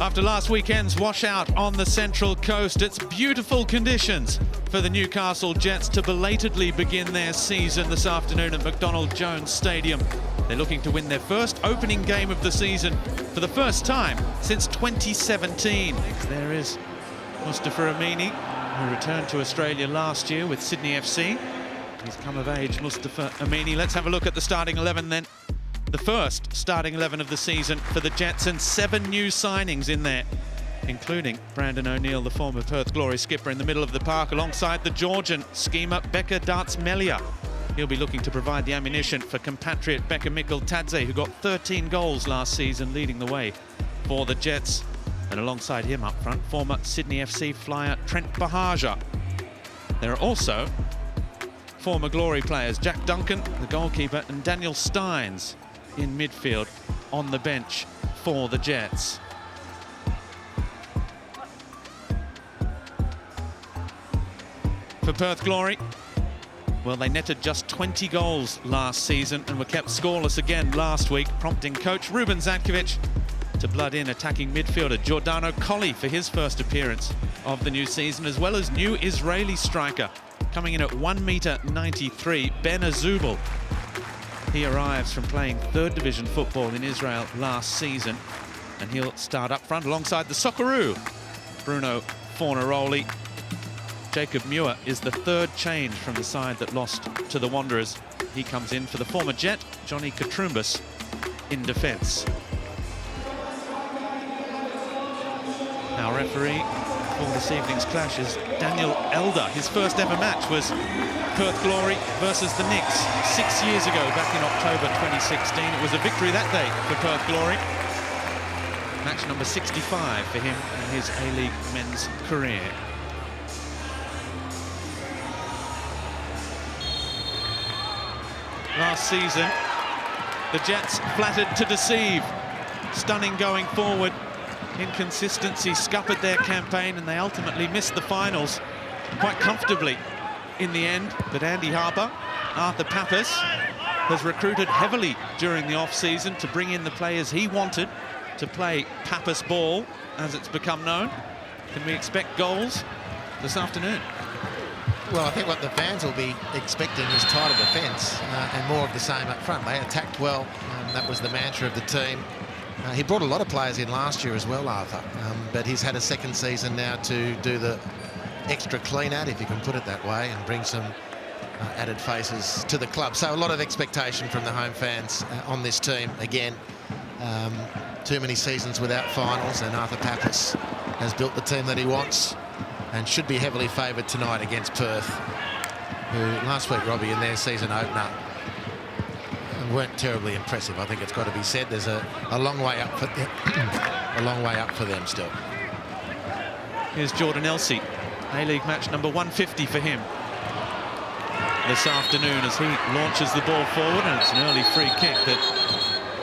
After last weekend's washout on the Central Coast, it's beautiful conditions for the Newcastle Jets to belatedly begin their season this afternoon at McDonald Jones Stadium. They're looking to win their first opening game of the season for the first time since 2017. There is Mustafa Amini, who returned to Australia last year with Sydney FC. He's come of age, Mustafa Amini. Let's have a look at the starting 11 then. The first starting 11 of the season for the Jets, and 7 new signings in there, including Brandon O'Neill, the former Perth Glory skipper, in the middle of the park alongside the Georgian schemer Becca Darts-Melia. He'll be looking to provide the ammunition for compatriot Becca Mikkel-Tadze, who got 13 goals last season, leading the way for the Jets. And alongside him up front, former Sydney FC flyer Trent Bahaja. There are also former Glory players Jack Duncan, the goalkeeper, and Daniel Steins in midfield on the bench for the Jets. For Perth Glory, well, they netted just 20 goals last season and were kept scoreless again last week, prompting coach Ruben Zatkovic to blood in attacking midfielder Giordano Colli for his first appearance of the new season, as well as new Israeli striker coming in at 1.93 meter, Ben Azubal. He arrives from playing 3rd division football in Israel last season, and he'll start up front alongside the Socceroo, Bruno Fornaroli. Jacob Muir is the 3rd change from the side that lost to the Wanderers. He comes in for the former Jet, Johnny Katrumbas, in defence. Our referee for this evening's clash is Daniel Elder. His first ever match was Perth Glory versus the Knicks 6 years ago, back in October 2016. It was a victory that day for Perth Glory. Match number 65 for him in his A-League men's career. Last season, the Jets flattered to deceive. Stunning going forward. Inconsistency scuppered their campaign, and they ultimately missed the finals quite comfortably in the end. But Andy Harper, Arthur Pappas, has recruited heavily during the off-season to bring in the players he wanted to play Pappas ball, as it's become known. Can we expect goals this afternoon? Well, I think what the fans will be expecting is tighter defence and more of the same up front. They attacked well, that was the mantra of the team. He brought a lot of players in last year as well, Arthur, but he's had a second season now to do the extra clean out, if you can put it that way, and bring some added faces to the club. So a lot of expectation from the home fans on this team. Again, too many seasons without finals, and Arthur Pappas has built the team that he wants and should be heavily favoured tonight against Perth, who last week, Robbie, in their season opener, weren't terribly impressive. I think it's got to be said. There's a long way up for them, a long way up for them still. Here's Jordan Elsey, A-League match number 150 for him this afternoon as he launches the ball forward, and it's an early free kick that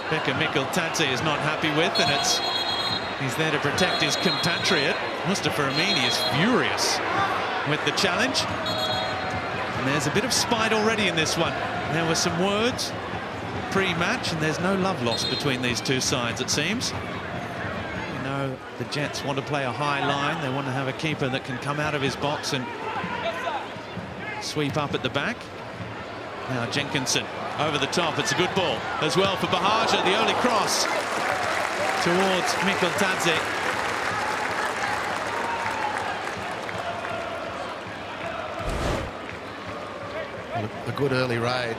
Becca Mikkel-Tadze is not happy with, and he's there to protect his compatriot. Mustafa Amini is furious with the challenge, and there's a bit of spite already in this one. There were some words pre-match, and there's no love lost between these two sides, it seems. You know, the Jets want to play a high line. They want to have a keeper that can come out of his box and sweep up at the back. Now Jenkinson over the top. It's a good ball as well for Bahaja. The early cross towards Mikkel-Tadze. A good early raid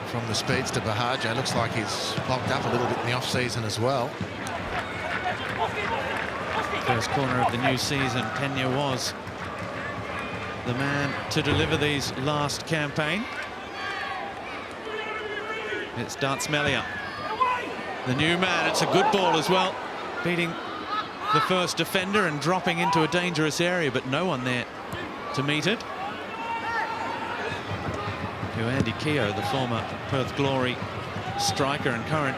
from the speeds to Bahaja. Looks like he's bulked up a little bit in the off-season as well. First corner of the new season, Pena was the man to deliver these last campaign. It's Darts-Melia, the new man. It's a good ball as well, beating the first defender and dropping into a dangerous area, but no one there to meet it. Andy Keogh, the former Perth Glory striker and current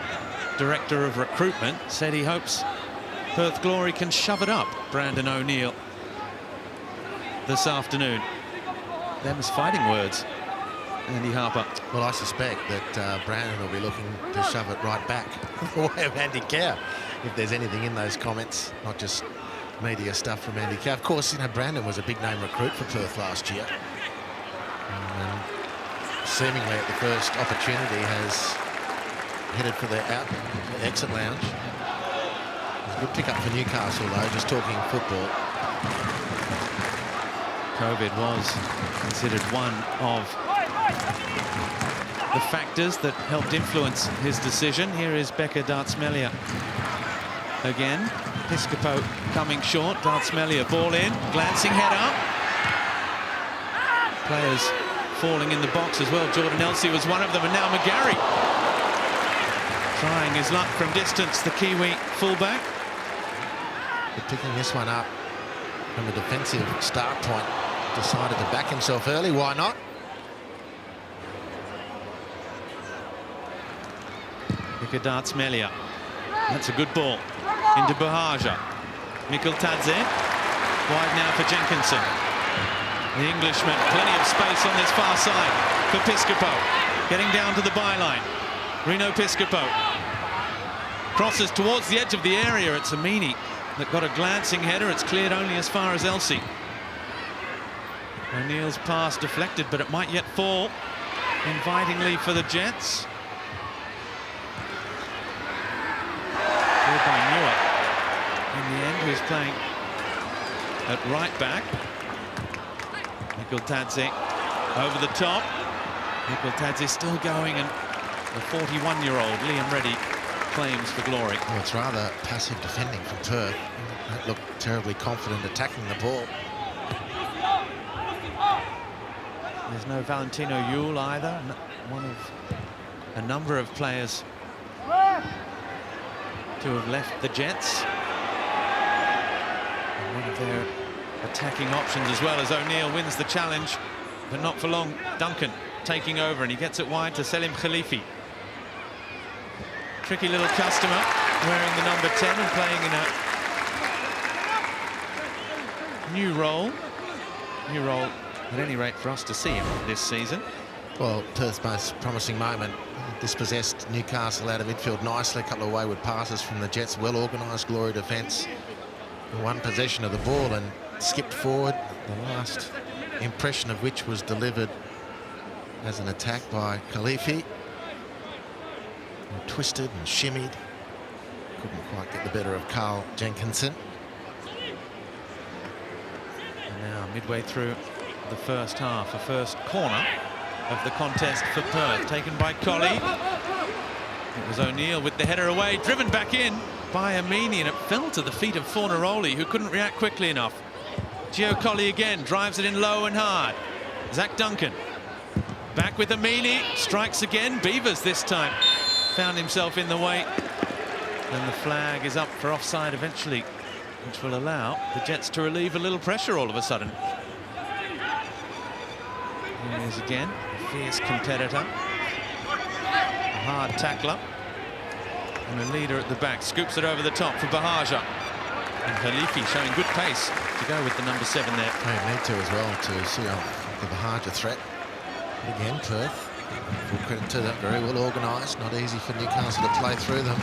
director of recruitment, said he hopes Perth Glory can shove it up Brandon O'Neill this afternoon. Them's fighting words, Andy Harper. Well, I suspect that Brandon will be looking to shove it right back the way of Andy Keogh. if there's anything in those comments, not just media stuff from Andy Cow. Of course, you know, Brandon was a big name recruit for Perth last year. And seemingly at the first opportunity has headed for the exit lounge. It's a good pickup for Newcastle, though, just talking football. COVID was considered one of the factors that helped influence his decision. Here is Becca Dartsmelia again. Piscopo coming short. Dartsmelia ball in, glancing header. Players falling in the box as well. Jordan Elsey was one of them, and now McGarry trying his luck from distance, the Kiwi fullback. But picking this one up from a defensive start point, decided to back himself early. Why not? Becca Dartsmelia. That's a good ball. Into Bahaja. Mikkel Tadze. Wide now for Jenkinson. The Englishman, plenty of space on this far side for Piscopo. Getting down to the byline. Reno Piscopo. Crosses towards the edge of the area. It's Amini that got a glancing header. It's cleared only as far as Elsey. O'Neill's pass deflected, but it might yet fall invitingly for the Jets. By Newer in the end, who's playing at right back. Mikkel Tadze over the top. Mikkel Tadze still going, and the 41-year-old Liam Reddy claims for glory. Well, it's rather passive defending from Perth. Don't look terribly confident attacking the ball. There's no Valentino Yule either. One of a number of players to have left the Jets. And one of their attacking options as well, as O'Neill wins the challenge, but not for long. Duncan taking over, and he gets it wide to Selim Khalifi. Tricky little customer wearing the number 10 and playing in a new role. New role, at any rate, for us to see him this season. Well, Perth's most promising moment. Dispossessed Newcastle out of midfield nicely. A couple of wayward passes from the Jets. Well organised Glory defence. One possession of the ball and skipped forward. The last impression of which was delivered as an attack by Khalifi. And twisted and shimmied. Couldn't quite get the better of Carl Jenkinson. And now midway through the first half, a first corner of the contest for Perth, taken by Colley. It was O'Neill with the header away, driven back in by Amini, and it fell to the feet of Fornaroli, who couldn't react quickly enough. Gio Colley again drives it in low and hard. Zach Duncan back with Amini, strikes again. Beavers this time found himself in the way, and the flag is up for offside eventually, which will allow the Jets to relieve a little pressure all of a sudden. Here he is again, a fierce competitor, a hard tackler, and a leader at the back. Scoops it over the top for Bahaja. And Khalifi showing good pace to go with the number 7 there. They need to as well to see off the Bahaja threat. But again, Perth, full credit to them, very well organised. Not easy for Newcastle to play through them.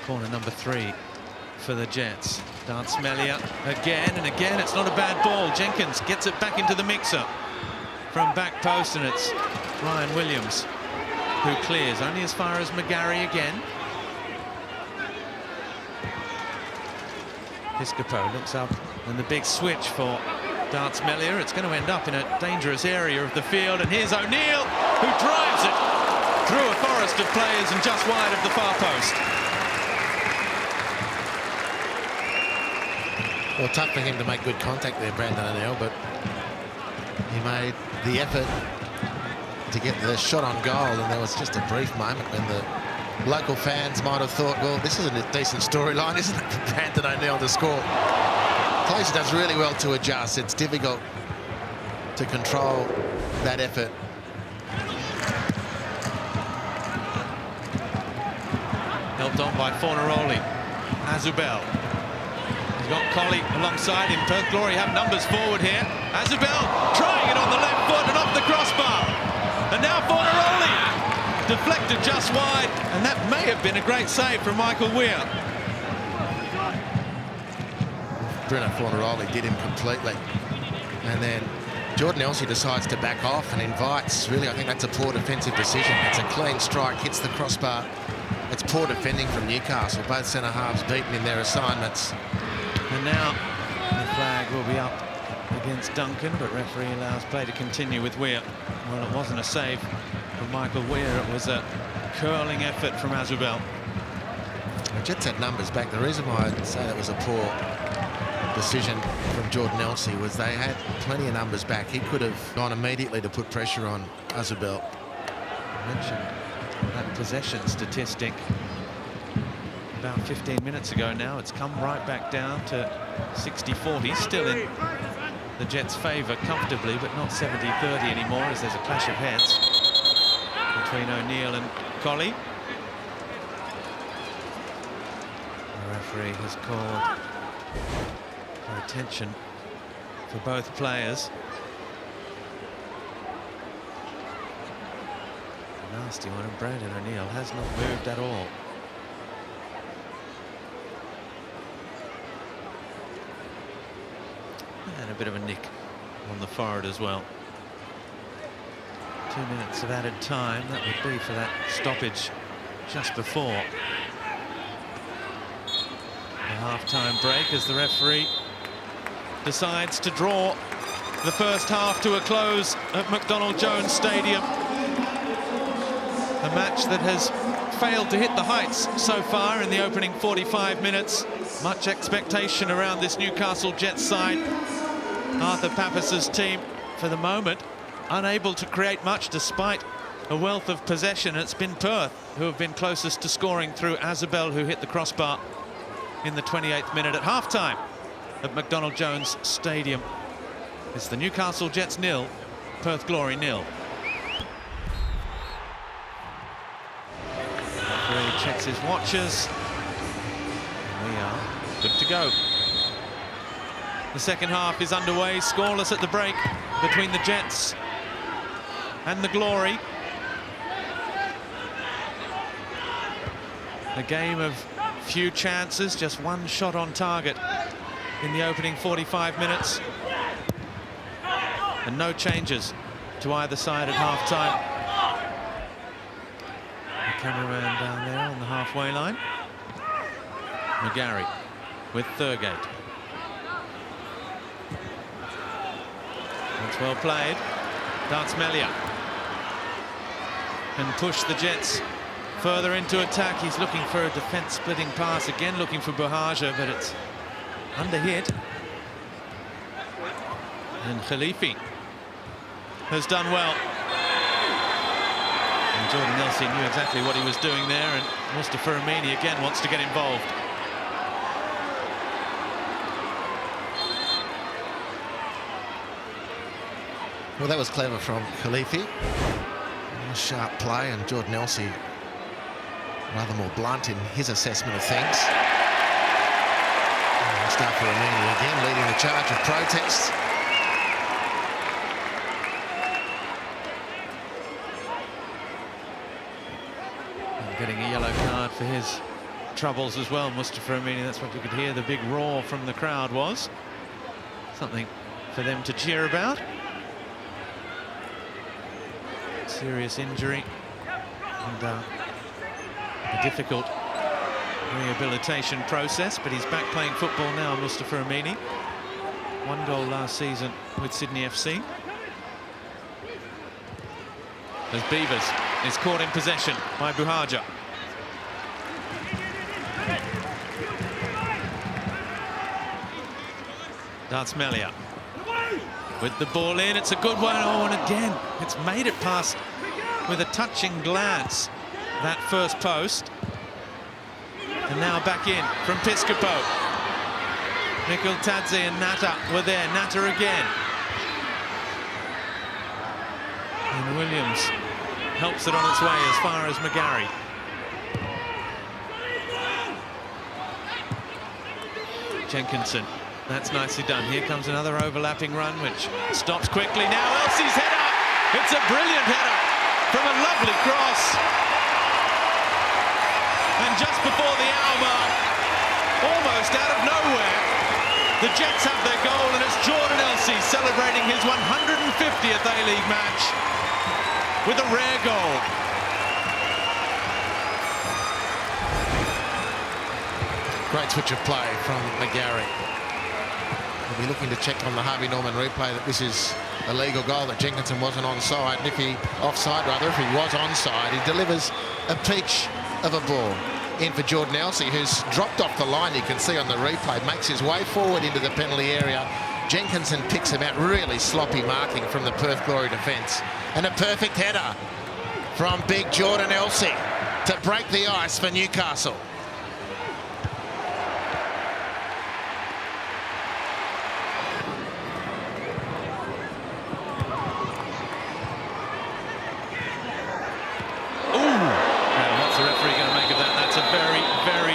Corner number 3 for the Jets. Dartsmelia again and again. It's not a bad ball. Jenkins gets it back into the mixer from back post, and it's Ryan Williams who clears only as far as McGarry again. Piscopo looks up, and the big switch for Dartsmelia. It's going to end up in a dangerous area of the field, and here's O'Neill, who drives it through a forest of players and just wide of the far post. Well, tough for him to make good contact there, Brandon O'Neill, but he made the effort to get the shot on goal, and there was just a brief moment when the local fans might have thought, well, this is a decent storyline, isn't it, for Brandon O'Neill to score. Clayson does really well to adjust. It's difficult to control that effort. Helped on by Fornaroli. Azubel. He's got Colley alongside him. Perth Glory have numbers forward here. Azubel trying it on the left foot and off the crossbar. And now Fornaroli deflected just wide, and that may have been a great save from Michael Weir. Bruno Fornaroli did him completely. And then Jordan Elsey decides to back off and invites, really, I think that's a poor defensive decision. It's a clean strike, hits the crossbar. It's poor defending from Newcastle. Both centre-halves beaten in their assignments. And now the flag will be up against Duncan, but referee allows play to continue with Weir. Well, it wasn't a save from Michael Weir, it was a curling effort from Azubel. The Jets had numbers back. The reason why I'd say that was a poor decision from Jordan Elsey was they had plenty of numbers back. He could have gone immediately to put pressure on Azubel. I mentioned that possession statistic about 15 minutes ago now. It's come right back down to 60-40, still in the Jets' favour comfortably, but not 70-30 anymore, as there's a clash of heads between O'Neill and Colley. The referee has called for attention for both players. A nasty one, and Brandon O'Neill has not moved at all. And a bit of a nick on the forehead as well. 2 minutes of added time, that would be for that stoppage just before the half-time break, as the referee decides to draw the first half to a close at McDonald Jones Stadium. A match that has failed to hit the heights so far in the opening 45 minutes. Much expectation around this Newcastle Jets side. Arthur Pappas's team, for the moment, unable to create much despite a wealth of possession. It's been Perth who have been closest to scoring through Azubel, who hit the crossbar in the 28th minute at half-time at McDonald Jones Stadium. It's the Newcastle Jets 0, Perth Glory 0. Referee checks his watches. We are good to go. The second half is underway, scoreless at the break between the Jets and the Glory. A game of few chances, just one shot on target in the opening 45 minutes. And no changes to either side at half-time. The cameraman down there on the halfway line. McGarry with Thurgate. That's well played. Dartsmelia can push the Jets further into attack. He's looking for a defence-splitting pass, again looking for Buhaja, but it's under-hit. And Khalifi has done well. And Jordan Elsey knew exactly what he was doing there, and Mustafa Amini again wants to get involved. Well, that was clever from Khalifi. A sharp play, and Jordan Elsey rather more blunt in his assessment of things. Mustafa Amini again leading the charge of protest. And getting a yellow card for his troubles as well, Mustafa Amini. That's what you could hear the big roar from the crowd was. Something for them to cheer about. Serious injury and a difficult rehabilitation process, but he's back playing football now, Mustafa Amini. 1 goal last season with Sydney FC. As Beavers is caught in possession by Buhaja. Dartsmelia with the ball in, it's a good one. Oh, and again, it's made it past with a touching glance, that first post. And now back in from Piscopo. Mikkel Tadze and Natta were there. Natta again. And Williams helps it on its way as far as McGarry. Jenkinson. That's nicely done. Here comes another overlapping run, which stops quickly. Now Elsey's header. It's a brilliant header from a lovely cross. And just before the hour mark, almost out of nowhere, the Jets have their goal, and it's Jordan Elsey celebrating his 150th A-League match with a rare goal. Great switch of play from McGarry. We'll be looking to check on the Harvey Norman replay that this is a legal goal, that Jenkinson wasn't onside. And if he was onside, he delivers a peach of a ball in for Jordan Elsey, who's dropped off the line. You can see on the replay, makes his way forward into the penalty area. Jenkinson picks him out. Really sloppy marking from the Perth Glory defence. And a perfect header from big Jordan Elsey to break the ice for Newcastle.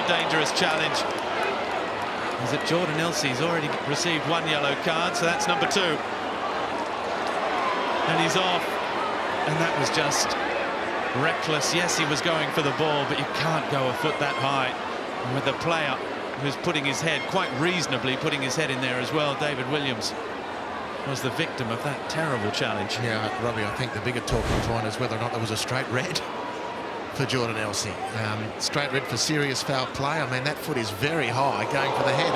Dangerous challenge. Is it Jordan Elsey's already received one yellow card, so that's number 2. And he's off. And that was just reckless. Yes, he was going for the ball, but you can't go a foot that high. And with the player who's putting his head, quite reasonably putting his head in there as well, David Williams was the victim of that terrible challenge. Yeah, Robbie, I think the bigger talking point is whether or not there was a straight red for Jordan Elsey. Straight red for serious foul play. I mean, that foot is very high going for the head.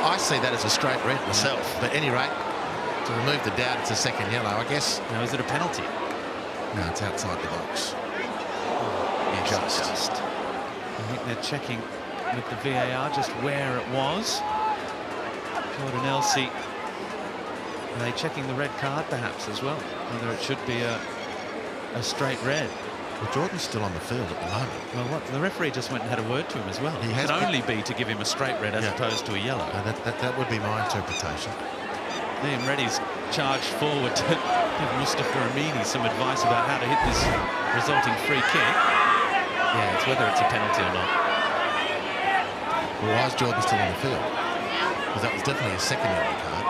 I see that as a straight red myself. But at any rate, to remove the doubt, it's a second yellow, I guess. Now, is it a penalty? No, it's outside the box. Just. I think they're checking with the VAR just where it was. Jordan Elsey. Are they checking the red card perhaps as well? Whether it should be a straight red. Well, Jordan's still on the field at the moment. Well, what, the referee just went and had a word to him as well. It can only be to give him a straight red as opposed to a yellow. That would be my interpretation. Liam Reddy's charged forward to give Mustafa Amini some advice about how to hit this resulting free kick. Yeah, it's whether it's a penalty or not. Well, why is Jordan still on the field? Because that was definitely a second yellow card.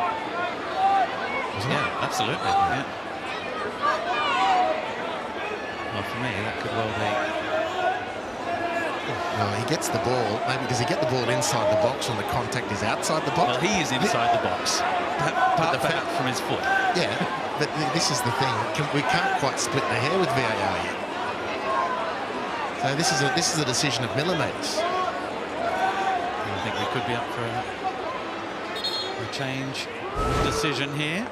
Wasn't it? Yeah, absolutely. Yeah. Well, for me, that could well be. Well, he gets the ball. Maybe does he get the ball inside the box when the contact is outside the box? Well, he is inside the box. Apart from his foot. Yeah, but this is the thing. We can't quite split the hair with VAR yet. So this is a decision of millimetres. I think we could be up for a change of decision here.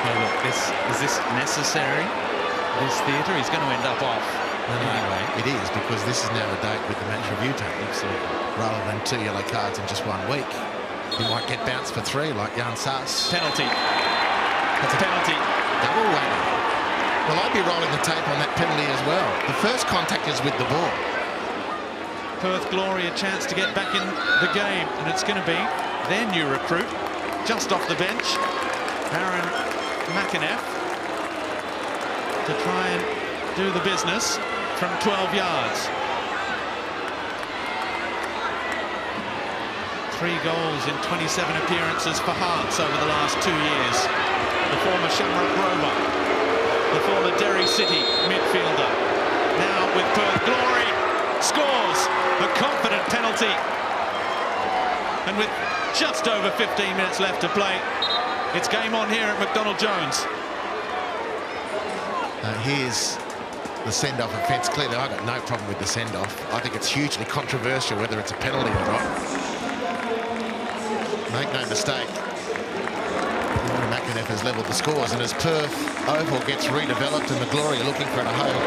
Well, look, is this necessary? This theatre? He's going to end up off. Anyway, it is, because this is now a date with the match review team. Absolutely. Rather than 2 yellow cards in just 1 week. He might get bounced for 3 like Jan Saas. Penalty. That's a penalty. Double whammy. Well, I'd be rolling the tape on that penalty as well. The first contact is with the ball. Perth Glory a chance to get back in the game, and it's going to be their new recruit, just off the bench, Aaron Macca, to try and do the business from 12 yards. 3 goals in 27 appearances for Hearts over the last 2 years. The former Shamrock Rover, the former Derry City midfielder, now with Perth Glory, scores a confident penalty. And with just over 15 minutes left to play, it's game on here at McDonald Jones. Here's the send-off offence. Clearly, I've got no problem with the send-off. I think it's hugely controversial whether it's a penalty or not. Make no mistake, McInnes has levelled the scores, and as Perth Oval gets redeveloped and the Glory are looking for a home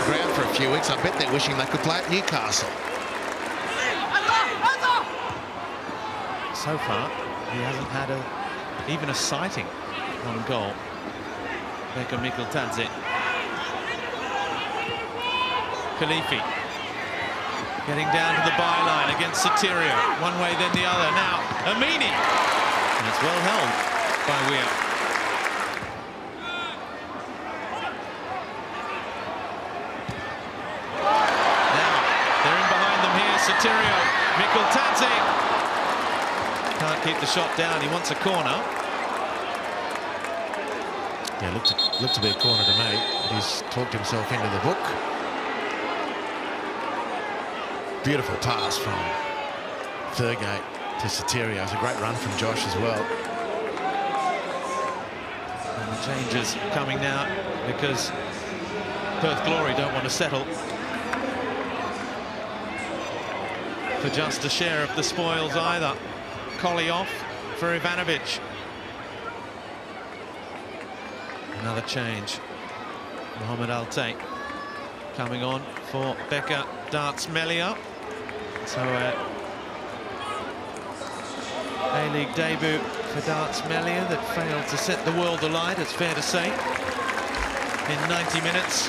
ground for a few weeks, I bet they're wishing they could play at Newcastle. So far, he hasn't had even a sighting on goal. Becca Mikkeltadze. Khalifi getting down to the byline against Sotirio. One way, then the other. Now, Amini. And it's well held by Weir. Now, they're in behind them here. Sotirio. Mikkeltadze. Mikkeltadze. Can't keep the shot down. He wants a corner. Yeah, looked to be a corner to me. He's talked himself into the book. Beautiful pass from Thurgate to Sotirio. It's a great run from Josh as well. And the changes coming now because Perth Glory don't want to settle for just a share of the spoils either. Collie off for Ivanovic. Another change. Mohamed Al-Tay coming on for Becca Darts-Melia. So A-League debut for Darts-Melia that failed to set the world alight, it's fair to say, in 90 minutes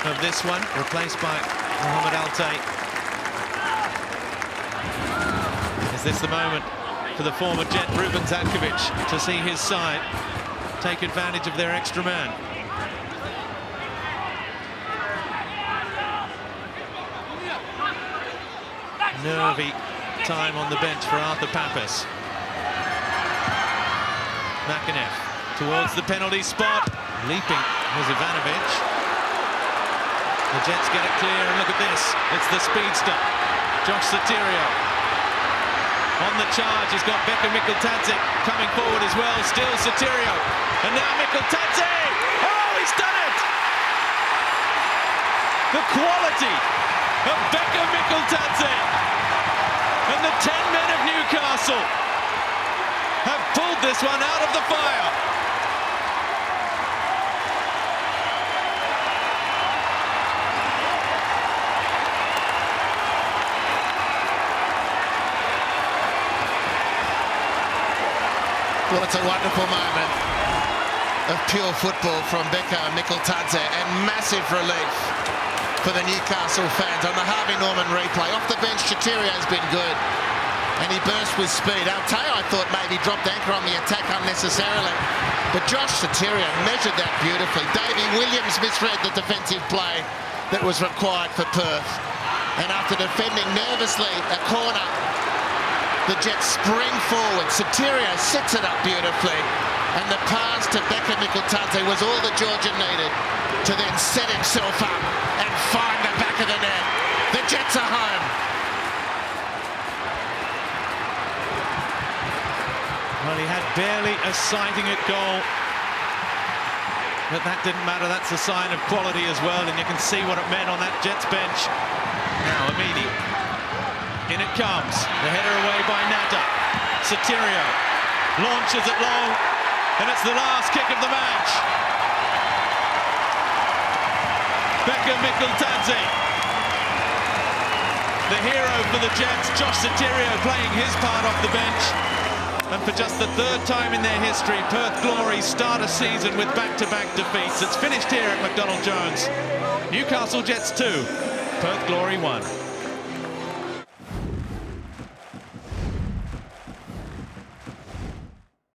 of this one, replaced by Mohamed Al-Tay. Is this the moment for the former Jet Ruben Zadkovic to see his side take advantage of their extra man? Nervy time on the bench for Arthur Pappas. Macca towards the penalty spot. Leaping was Ivanovic. The Jets get it clear, and look at this. It's the speedster, Josh Sotirio. On the charge, he's got Becca Mikkeltadze coming forward as well. Still Sotirio. And now Mikkeltadze! Oh, he's done it! The quality of Becca Mikkeltadze. And the 10 men of Newcastle have pulled this one out of the fire. Well, it's a wonderful moment of pure football from Becca Mikkeltadze, and massive relief for the Newcastle fans on the Harvey Norman replay. Off the bench, Sotirio's been good, and he burst with speed. Al-Tay, I thought, maybe dropped anchor on the attack unnecessarily, but Josh Sotirio measured that beautifully. Davey Williams misread the defensive play that was required for Perth, and after defending nervously a corner, the Jets spring forward. Sotirio sets it up beautifully, and the pass to Becca Mikkeltadze was all that Georgia needed to then set himself up and find the back of the net. The Jets are home. Well, he had barely a sighting at goal, but that didn't matter. That's a sign of quality as well, and you can see what it meant on that Jets bench. Now Amini, in it comes, the header away by Nada. Sotirio launches it long, and it's the last kick of the match. Becca Mikkeltadze, the hero for the Jets. Josh Sotirio playing his part off the bench. And for just the third time in their history, Perth Glory start a season with back-to-back defeats. It's finished here at McDonald Jones. Newcastle Jets 2, Perth Glory 1.